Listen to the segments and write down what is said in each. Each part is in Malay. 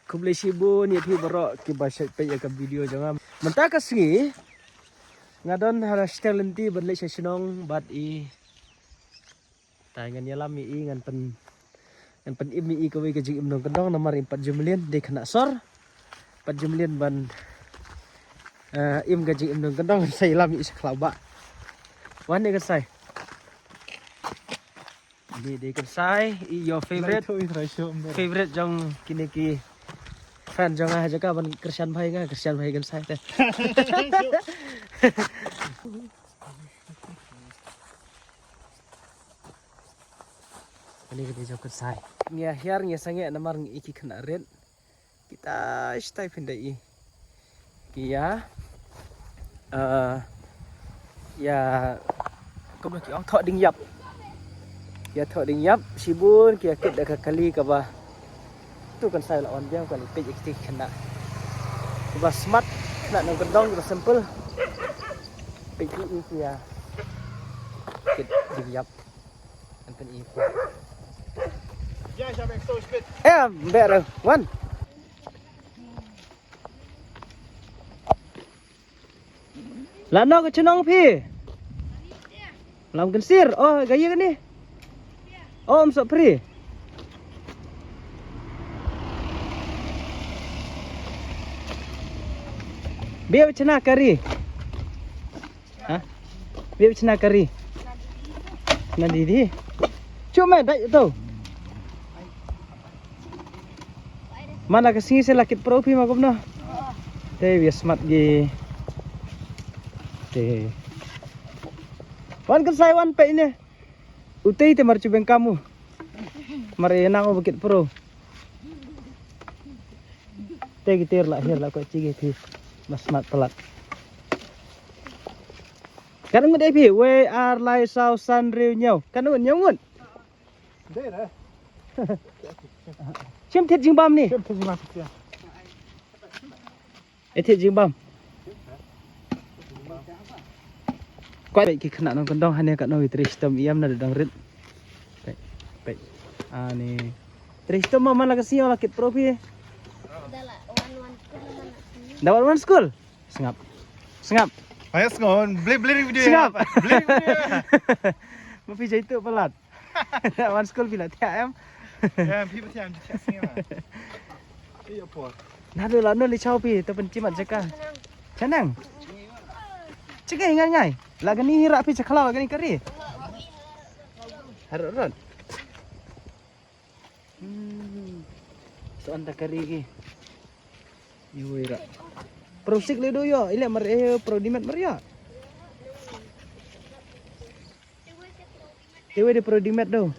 Kublai Shibu ni phi borok ki basai pe ka video jangan. Mentah ka singi. Ngadon hara stelenti benle sesenong bat i. Tai ngan yalam i ngan pen im i ka we ka jing im dong kendong nomor 4 jumlian de kena sor. 4 jumlian ban im ka jing im dong kendong sai lam i seklaba. Wan de ka sai. Ni de ka sai your favorite jong kini ki fan jong ah jaga ban Christian bhai kan sai te. Ini kita jauh sai. Ngia hiar ngia sange namar iki kena red. Kita stay pindai. Kia ya kau nak kiau thok ding yap. Kia thok ding yap sibun kia kit dak kali ka ba. Tu kan sai lawan dia kali pej iki kena. Ba smart nak nang kendong ba simple. Pej iki ya. Kit ding yap. Kan iki. Ja, ich habe extra spät. Better one. Lano ke cenong pi. Lam kensir. Oh, gaya kan ni? Oh, om sok pri. Biar cina kari. Hah? Biar cina kari. Nanti di. Cuma dah tu. Mana kesini saya lakit profi makum no. Teh biar smart gi. Teh. Wan kan saya wan pe ini. Utai te marcu beng kamu. Mari nang bukit pro. Teh gitir lah hir lah ko cigi ti. Mas smart pelat. Kan ngut pi we are lai sau san riu nhau. Kan ngut nhau ngut. Det är det. Chem thiệt jing bam ni. Köp till sin ja. Thiệt jing bam. Quay lại cái khả năng con đông hay nè cả noi tristom iam na dang rit. Baik. Ah ni. Tristom mama la kasi ala kit profi. Dapat one school. Sengap. Sengap. Ja, jag ska blir video. Sengap. Blir video. Mau pergi itu pelat. One school bila tiap em. Ja, vi får tjäna till testningen här. Det är på. Nah tu lah nol licau pi, tu pencimat cakap. Canang. Cakap ingat. Laga ni hirak pi cakap laga ni kari. Harut. So anda kari ki. Iu hirak. Prosik le do yo, ile mar prodimat mar yo. Dewe de prodimat do.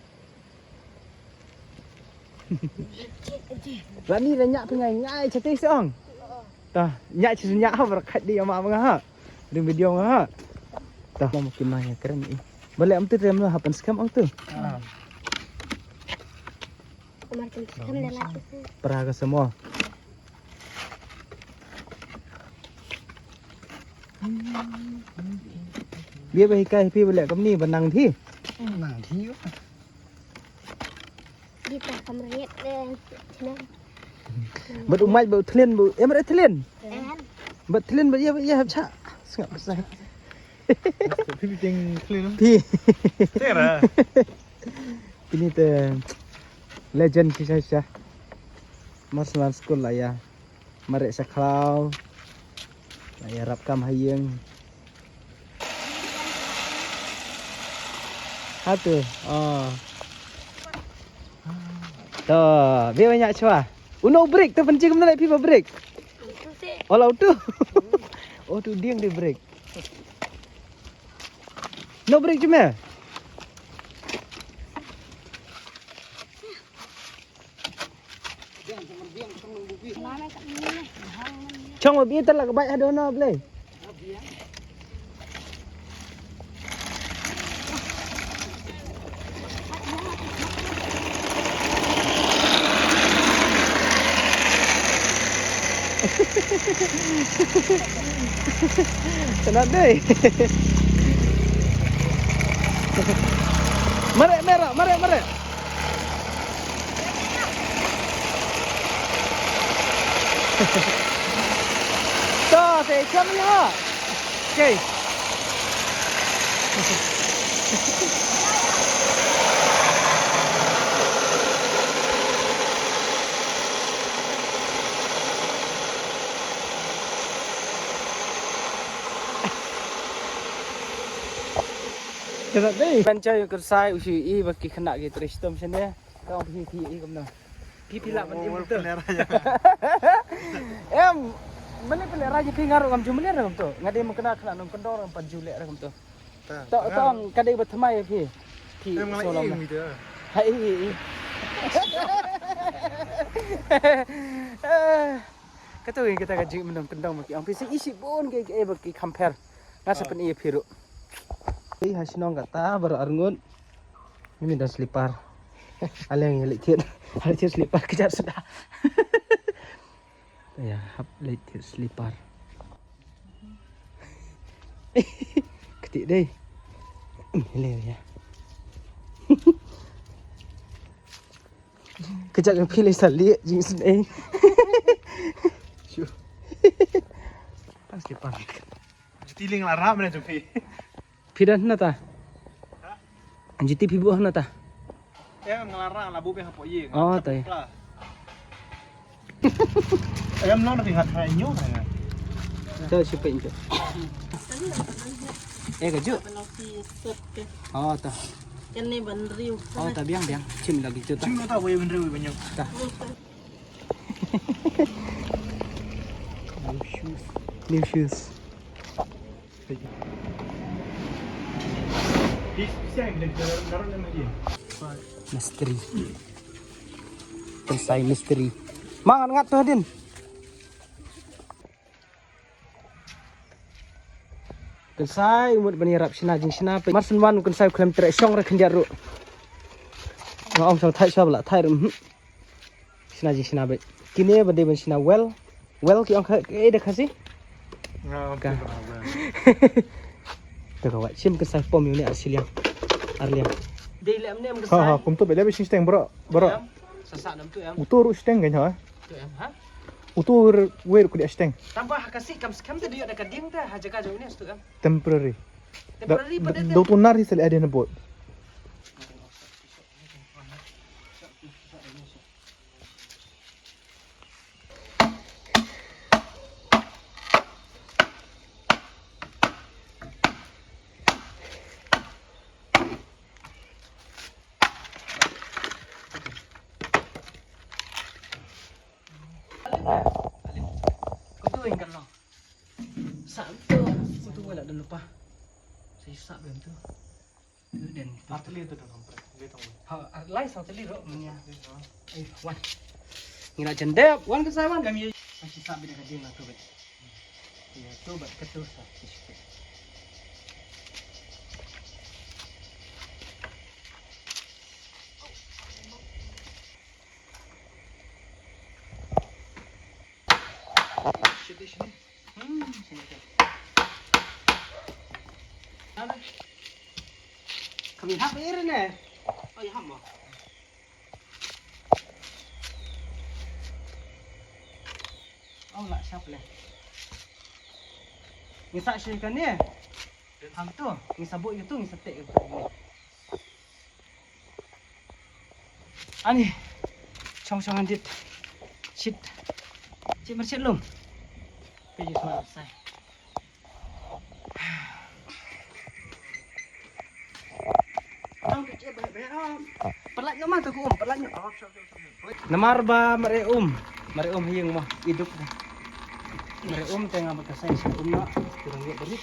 Lani dah nyak pengai cetai seong. Tah, nyak nyak ha berkat dia mak mengah ha. Di video ngah ha. Tah mungkin maya keren ni. Balik am tu rem lah hapan skam ang tu. Peraga semua. Biar bahikai pi balik kam ni benang thi. Nang thi. Kita kamret cina. Bật umai bật thlen bật em đã thlen. Bật thlen bật ya hấp cha. Sengap besar.พี่จริงคลีน Pi. เท่เหรอ Ini tu legend kisah. Mas school lah ya. Marek saklau. Lah ya rapkam hayeng. Hatu. Oh. Tuh, biar banyak cua. Uno break tu penting kemana lagi break? Oh lau tu. Oh tu dia yang dia break. No break cuma. Chong mà biết tất là cái bãi đó nó lên. Senang deh. Marek merah, marek. To, saya jam ni ha. Okey. Jangan deh. Pancai kersai usi I bagi kena gitu restom sini. Kau pergi I kamu. Pergi lah mandi betul. Em, mana penera je pingar kamu cuma ni kamu tu. Ngadi mau kena kena nong kendor kamu panjulek kamu tu. Tong kadai bertemai pergi. Pergi solam. Hai. Kata kita kaji menong kendor maki. Ang pisi isi pun ke bagi compare. Ngasa pen I piru. Ini hasilnya enggak tahu baru arngun. Ini dah selipar. Aleng lecet selipar kejar sudah. Ya, hap lecet selipar. Ketik deh. Ini ya. Kejar yang pilih salik jenis ni. Pas selipar. Stealing lah ram ni Jopi. Pidan nata. Anjiti pibuh nata. Ngelarang lah bubi hapo ye. Oh, tay. Ayam nong tinggal trenyo kan. Dah siapa itu? Kaju. Oh, tah. Kan ni ban riu. Oh, tah biang. Cim lagi tu tah. Cuma tahu ye bener banyak. Tah. New shoes. Siapa yang naruh nama dia? Misteri. Selesai misteri. Mangan ngat tu Hadin. Selesai umut banirap sina jing sina pe. Marsun wan kun sai klem tre song ra khandiar ru. Ngom song thai sab la thai rum. Sina jing sina be. Kini bade ban sina well ki ong kha e de khasi. Ka. Tu kawat sim ke sai pom ni asiliang. Arliang. Dei lem nem ke sai. Ha, kum tu bela bising steng bro. Sasak nam tu em. Utur steng kan ha? Tu em ha. Utur wer ku dia steng. Tambah kasih kam tu dia dekat ding dah jaga jauh ni tu em. Temporary. Temporary pada Do tunar hi sel ada nebot. Kau tu ingat lo. Sak tu. Kau tu wala dah lupa. Saya sak bem tu. Tu dan. Atli tu dah kompre. Ha, lai sang teli ro menya. Wan. Ngira jendep, wan ke sawan kami. Masih sak bida kadin lah tu bet. Ya, tu bet ketus lah. Kami hap air ni. Oh ya hap. Oh nak siap leh. Ngisak syaikan ni. Hang tu, ngisabuk itu ngisatek itu. Ani. Chong dit. Shit. Cik mercik lum. Pergi semua selesai. Pelatnya mah tu pelatnya. Namar ba mareum hiyang mah hidup. Mareum tengah berkasai nak kurang dia beri.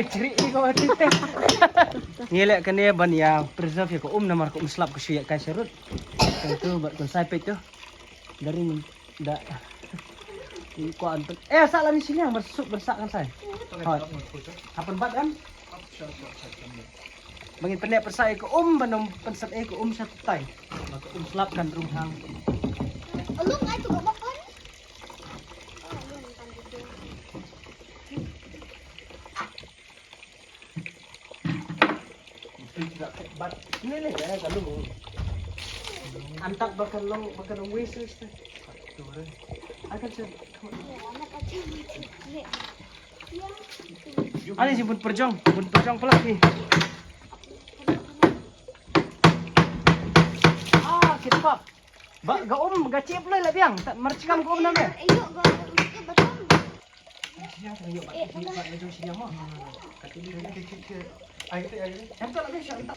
Ciri kau kita. Ngelak kan dia ban ya preserve ya ko namar ko slap ko siya kay serut. Itu buat konsai tu. Dari dak ko antuk. Sak lari sini yang bersak kan saya. Apa bat kan? Bangin pendek persai ko banom pensat ko satu tay. Maka slap kan rumhang. Lu ngai tu gobok kan? But ini kalau antak bakal long waste. Akan siya. Ano si Bud Perjong pala ni. Kita pa. Gaom gacip lah biang. Tak mercikam gaom na be. Ayo, betul. Siya tayo pa medyo siya mo. Katili na ke. Ay. Ento lagi siya entak.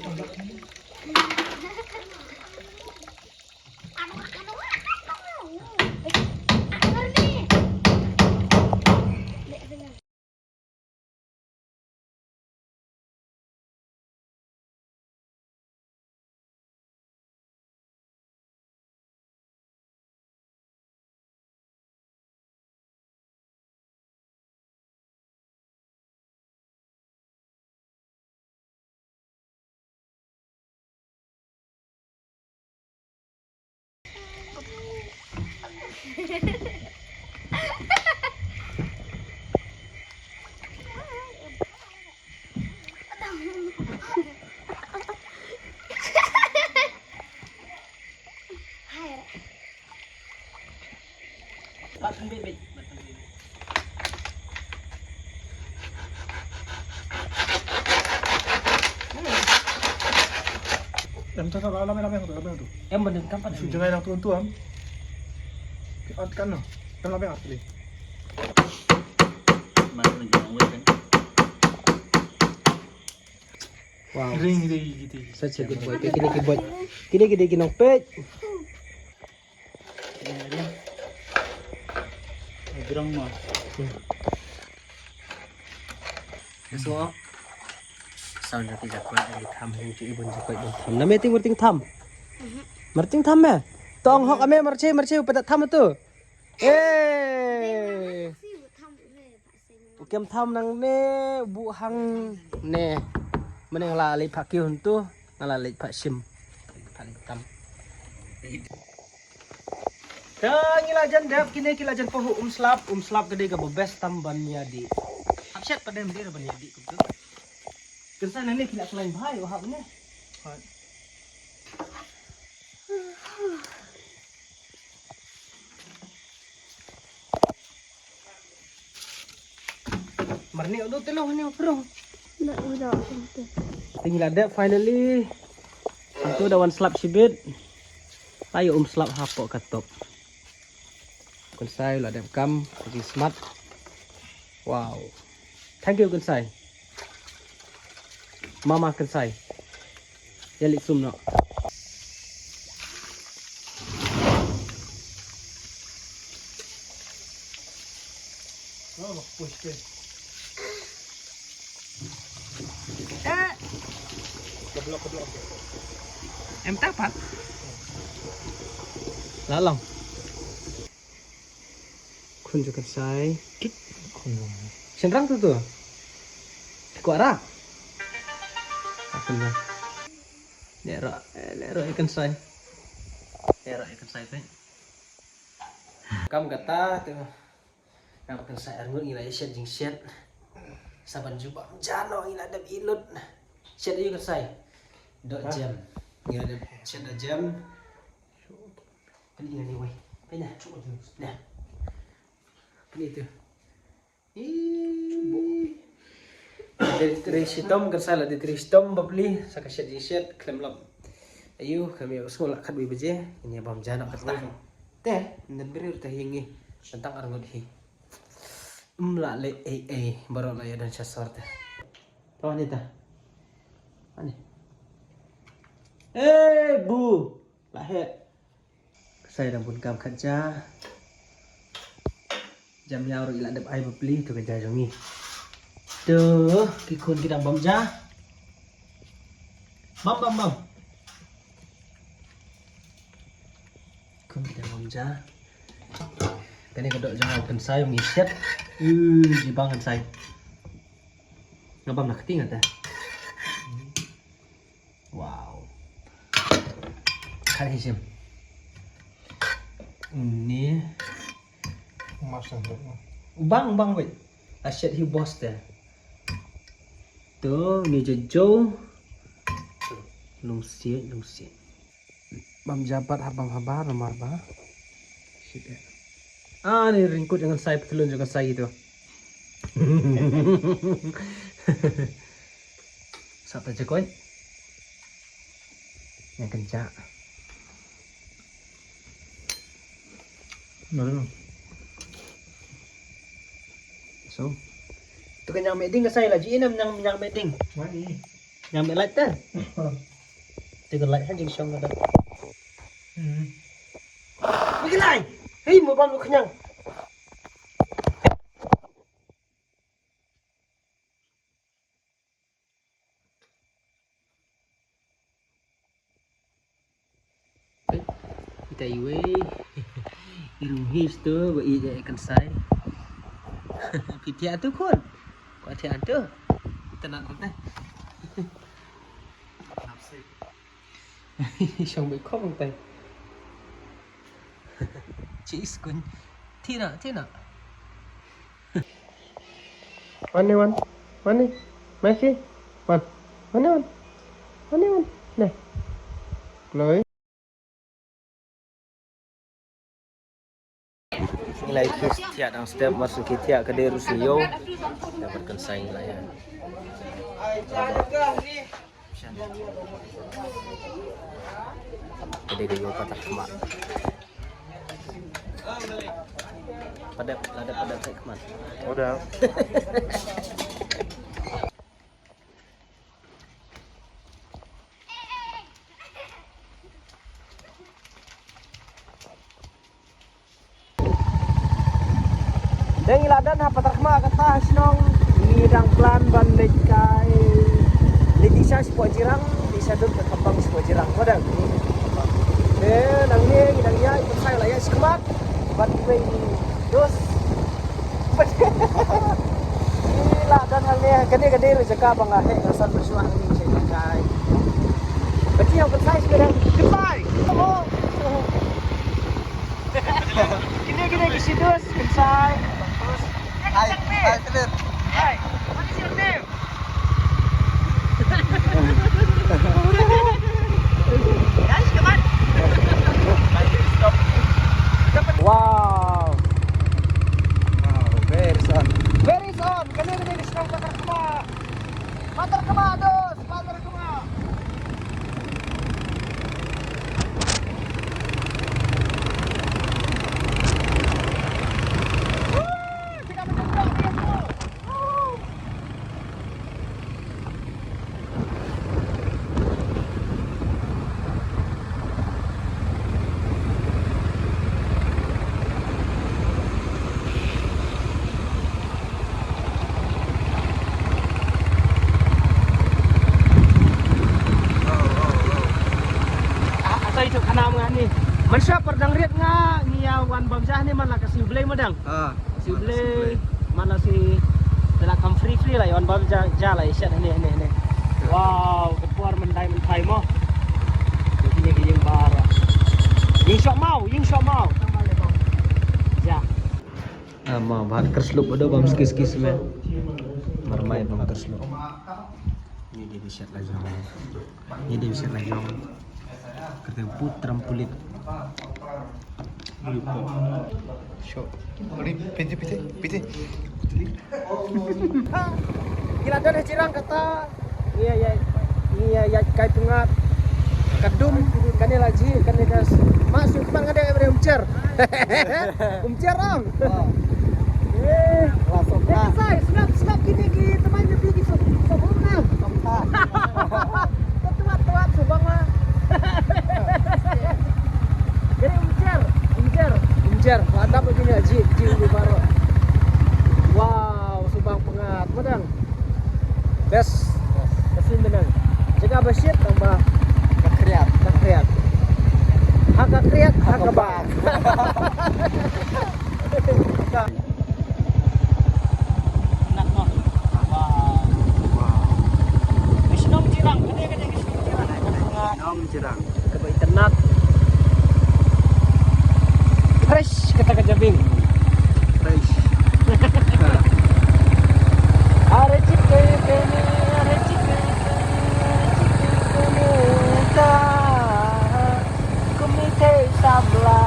Batang bebek. Em cho nó lắm tu. Em bener kapan? Jangan yang tuan-tuan. Kan no. Kan lama yang asli. Wow. Ring gitu. Such a good boy. Kini kinopet. Gerang mah. So, sound nanti jakoi dari tham hung cu ibun jakoi dan tham. Nama ting merting tham. Merting tham ya? Tong hok ame merce pada tham tu. Ukem tham nang ne bu hang ne. Mana yang lalai pakai untuk ngalalai pak sim. Paling tam. Ngilajan dep kini kilajan poho slap gede ka best tambannya di. Upset pada dia banyak di kutu. Kesan ini kila selain bahaya wahab ni. Marni udah teluh ni bro. Udah. Tinggal ada finally. Itu dawan slap sibit. Ayo slap hapok katop. Kun sai lah dep kam lagi smart. Wow. Thank you kun sai. Mama kun sai. Yalik sum no. Oh, push ke. Keblok. Em tapat. Lalong. Kun juga sai. Kik. Senrang tu. Kuat rak. Apa ni? Lero ikan sai. Tu. Kamu kata tu. Kamu ikan sai arngut ngilai siat jing siat. Saban jubah jano ngilai ada ilut. Siat ikan sai. Dok jam. Ngilai ada siat ada jam. Ini ni wei. Pena. Nah. Ini tu. Dari sitom kersala dari sitom babli sakasyat jisyat klem lam. Ayu kami sekolah kat bibeje ini abam jana kata. Teh dan beri urta hingi tentang arngot hi. La le baru la ya dan syasar teh. Tahu ni tah. Ani. Bu. Lahir. Saya dah pun kam kerja. Jam yang orang ilat dap air beli tu kerja jongi. Tuh, kikun kita bom ja. Bam. Kun kita bom ja. Kani kedok jangan open saya ngiset. Jibangan saya. Ngabam nak ketingat dah. Wow. Kali sim. Ini Masa tu. Bang wait. Asyik hi bos dah. Tu ni jojo. Lungsi. Bam jabat habang haba nomor ba. Shit. Ini ringkut dengan saya petulun juga saya itu. Satu aja koin. Yang kencang. Mana? So, itu kan yang meding ke saya lagi ini yang meding. Mana? Yang med light dah. Tiga light anjing syong ada. Pergi lain. Hei, mau bang lu kenyang. Kita iwe. Irung his tu, buat ia ikan sai. Pitiak tu kun. Pitiak tu. Kita nak tu teh. Xong bị khóc bằng tay. Cheese kun. Tina. Mana? Messi. Mana? Nè. Lối. Nilai tiap dan setiap masuk tiap ke deru siyo dapatkan saing layan. Kedai dia patah kemak. Padat saya kemat. Udah. Dan iladan patah kemak kata senong ngidang plan bandai kai. Litisha sebuah jirang, bisa duduk ke kembang sebuah jirang. Kodang. Nang ni ngidang ya ikut saya lah ya sekemak. Bantuin dos. Gila dan halnya gede-gede rezeki bang ahek asal bersuah ini saya kai. Berarti yang saya sekarang goodbye. Gini di situ selesai. Hai, Philip. Hai. What is your name? Guys, come on. Stop. Wow. Very on. Gini di situ Matar kema dos. Itu kana mga ni. Man siya pardang riat nga niya wan bamsah ni man la kasi ublay madang. Si ublay man la si dala kam free la yon bamsah jala isya ni. Wow, kepuar mendai mo. Begini yang bara. Ying shot mau. Ja. Ama bahan kerslup ada bam skis me. Marmai bam kerslup. Ini dia shot lagi. Kerja putram pulit. Show. Ini piti. Gila dah jirang kata. Iya kai pungat. Kadum kani lagi kani das. Masuk bang ada yang umcer. Umcer orang. Langsung dah. Saya snap gini teman dia pergi sebelumnya. Tuat subang mah. Jadi umcer. Mantap begini Haji di baru. Wow, subang pengat madang. Best. Kesin menang. Jaga basyit tambah kakriat. Hak kakriat, hak kebak. Enak mah. Wow. Kesinong jirang, gede kesinong jirang. Coba internet. Fresh kata kejabing. Fresh. Are cik. tabla.